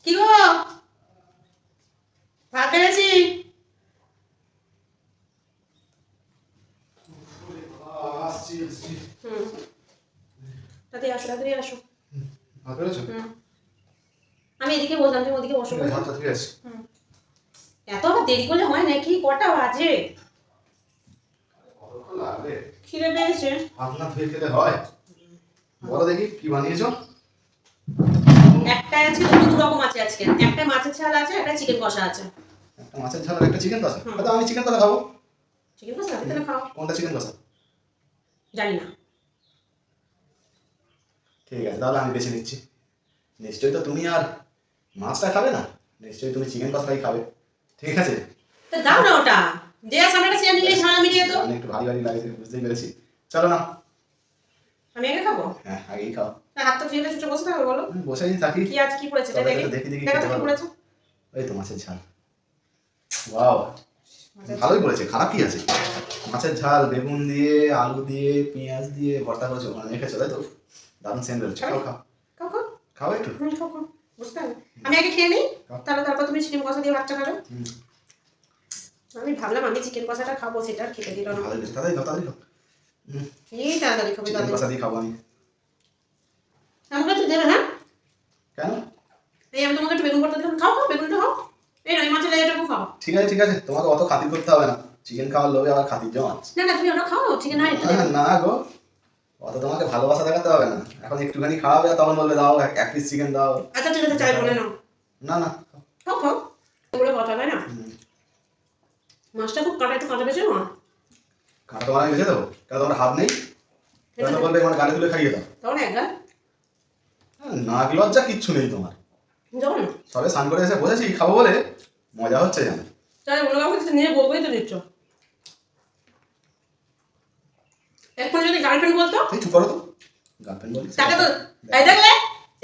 কি গো ভাত পেরেছি। তাড়াতাড়ি আসো তাড়াতাড়ি আসো। ভাত পেরেছো? আমি এদিকে বসলাম, তুমি ওদিকে বসো। ভাতটা ঠিক আছে। এত আবার দেরি করলে হয় নাকি? কটা বাজে? কতক্ষণ লাগবে? খিদে পেয়েছে। হাত না ধুয়ে খেলে হয়? বলো দেখি কি বানিয়েছো? একটা আছে, দু রকম আছে আজকে। একটা মাছের ঝাল আছে, একটা চিকেন কষা আছে। একটা মাছের ঝাল আর একটা চিকেন কষা। আচ্ছা আমি চিকেন কষা খাবো। চিকেন কষা তাহলে খাও। কোনটা চিকেন কষা? জানি না। ঠিক আছে তাহলে আমি বেছে নিচ্ছি। নিশ্চয়ই তো তুমি আর মাছটা খাবে না, নিশ্চয়ই তুমি চিকেন কষাই খাবে। ঠিক আছে তো দাও না ওটা, যে সামনেটা সে নিলেই ঝাল মিলিয়ে তো। আমি একটু ভারী ভারী লাগে বুঝতেই পেরেছি। চলো না। আমি আগে খাবো? হ্যাঁ আগেই খাও। হাত তো ধুয়ে চুপচাপ বসে থাকো। বলো বসেই থাকি। কি আজ কি পড়েছে তবে দেখি। দেখি দেখি দেখো খেতে তো কি পারবো। পড়েছে। এই তো মাছের ঝাল। ওয়াও ভালোই বলেছে, খারাপ কি আছে? মাছের ঝাল বেগুন দিয়ে আলু দিয়ে পেঁয়াজ দিয়ে ভর্তা করেছো, মানে মেখেছো তাই তো? দারুণ সেন্ট বেরোচ্ছে। খাও খাও খাও খাও খাও একটু। খাও খাও। বুঝতে হবে। আমি আগে খেয়ে নিই, তারপর তুমি চিকেন কষা দিয়ে ভাতটা খাবে। আমি ভাবলাম আমি চিকেন কষাটা খাবো, সেটা আর খেতে দিল না। ভালো হয়েছে, তাড়াতাড়ি খাও তাড়াতাড়ি খাও। এই তাড়াতাড়ি খাবে চিকেন কষা দিয়ে খাবো আমি। আমার কাছে দেবে না? কেন? এই আমি তোমাকে একটু বেগুন ভর্তা দিলাম, খাও খাও বেগুনটা খাও। এই নয় মাছের লেজাটাও খাও। ঠিক আছে ঠিক আছে, তোমাকে অত খাতির করতে হবে না। চিকেন খাওয়ার লোভে আবার খাতির জমা। না না তুমি ওটা খাও, চিকেন না একটু না গো, অত তোমাকে ভালোবাসা দেখাতে হবে না। এখন একটুখানি খাওয়াবে আর তখন বলবে দাও এক পিস চিকেন দাও। আচ্ছা ঠিক আছে, চাই বলে নাও। না না খাও খাও বলে কথা তাই না। মাছটা খুব কাটা, একটু কাটা বেশি না। কাঁটা তোমার আমি বেঁচে দেবো? কেন তোমার হাত নেই? কেন বলবে আমার গালে তুলে খাইয়ে দাও? তখন একবার নাক লজ্জা কিচ্ছু নেই তোমার। যাও না। সবে স্নান করে এসে বসেছি খাবো বলে, মজা হচ্ছে জানো। তাহলে অন্য কাউকে কিছু নিয়ে বলবোই তো দিচ্ছ। এখন যদি গার্লফ্রেন্ড বলতো এই চুপ করো তো। গার্লফ্রেন্ড বলছি তাকে তো এই দেখলে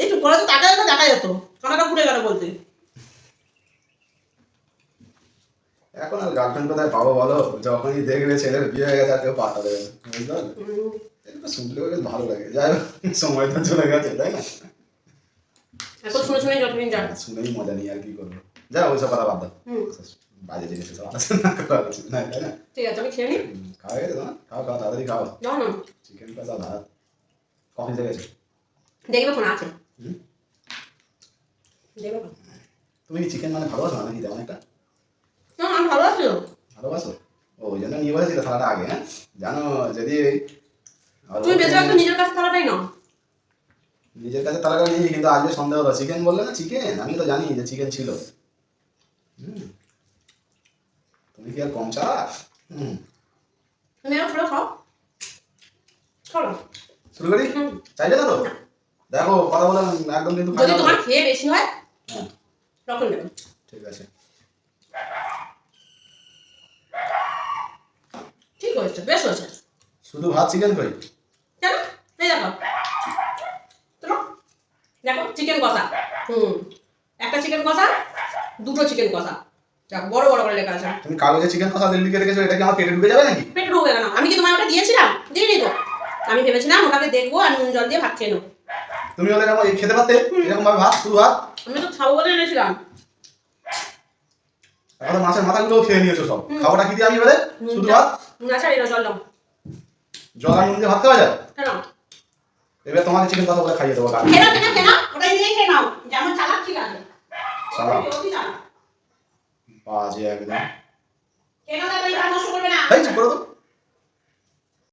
এই চুপ করে তো তাকে তো দেখা যেত, কানাটা পুড়ে গেল বলতে। এখন আর গার্লফ্রেন্ড কোথায় পাবো বলো? যখনই দেখবে ছেলের বিয়ে হয়ে গেছে আর কেউ পাত্তা দেবে না, বুঝতে পারলে? এটা শুনলেও বেশ ভালো লাগে। যাই হোক সময় তো চলে গেছে তাই না? এখন শুনে শুনে যতদিন যান শুনেই মজা নিই আর কি করবো। যাও ওইসব কথা বাদ দাও। বাজে জিনিস সব আলোচনা করা উচিত নয় তাই না? ঠিক আছে আমি খেয়ে নিই। খাওয়া গেছে তোমার? খাও খাও তাড়াতাড়ি খাও। যাও না। চিকেন কষা ভাত কফি থেকে গেছে। দেখবে ফোন আছে। দেখবে ফোন। তুমি কি চিকেন মানে ভালোবাসো না নাকি তেমন একটা? না আমি ভালো আছি। ভালোবাসো? ও ওই জন্য নিয়ে বসেছিলে থালাটা আগে। হ্যাঁ জানো যদি তুমি বেঁচে রাখতো নিজের কাছে থালাটাই নাও। নিজের কাছে তালাকা নিয়েছি, কিন্তু আজকে সন্দেহ হলো। চিকেন বললে না চিকেন, আমি তো জানি যে চিকেন ছিল। তুমি কি আর কম চালাক? তুমি আর ফেরো খাও। খাও না। শুরু করি? চাইলে না তো? দেখো কথা বলে একদম কিন্তু যদি তোমার খেয়ে বেশি হয় হ্যাঁ তখন নেবে। ঠিক আছে। ঠিক হয়েছে, বেশ হয়েছে। শুধু ভাত চিকেন কই? কেন? এই দেখো চলো দেখো চিকেন কষা। একটা চিকেন কষা, দুটো চিকেন কষা। দেখো বড় বড় করে লেখা আছে। তুমি কাগজে চিকেন কষা দিয়ে লিখে রেখেছো, এটা কি আমার পেটে ঢুকে যাবে নাকি? পেটে ঢুকে গেল। আমি কি তোমায় ওটা দিয়েছিলাম? দিইনি তো। আমি ভেবেছিলাম ওটাকে দেখবো আর নুন জল দিয়ে ভাত খেয়ে নেবো। তুমি হলে এরকম খেতে পারতে এরকম ভাবে ভাত, শুধু ভাত। আমি তো খাবো বলে এনেছিলাম। এখন তো মাছের মাথাগুলোও খেয়ে নিয়েছো সব। খাওয়াটা কি দিয়ে আমি এবারে? শুধু ভাত? নুন আছে এটা জল দাও। জল আর নুন দিয়ে ভাত খাওয়া যায়? কেন? এবার তোমাকে চিকেন কষা বলে খাইয়ে দেবো। খেয়ে নাও খেয়ে নাও, ওটাই নিয়ে খেয়ে নাও। যেমন চালাক ঠিক আছে। চালাক? অতি চালাক। বাজে একদম। খেয়ে নাও তাড়াতাড়ি, ভাত নষ্ট করে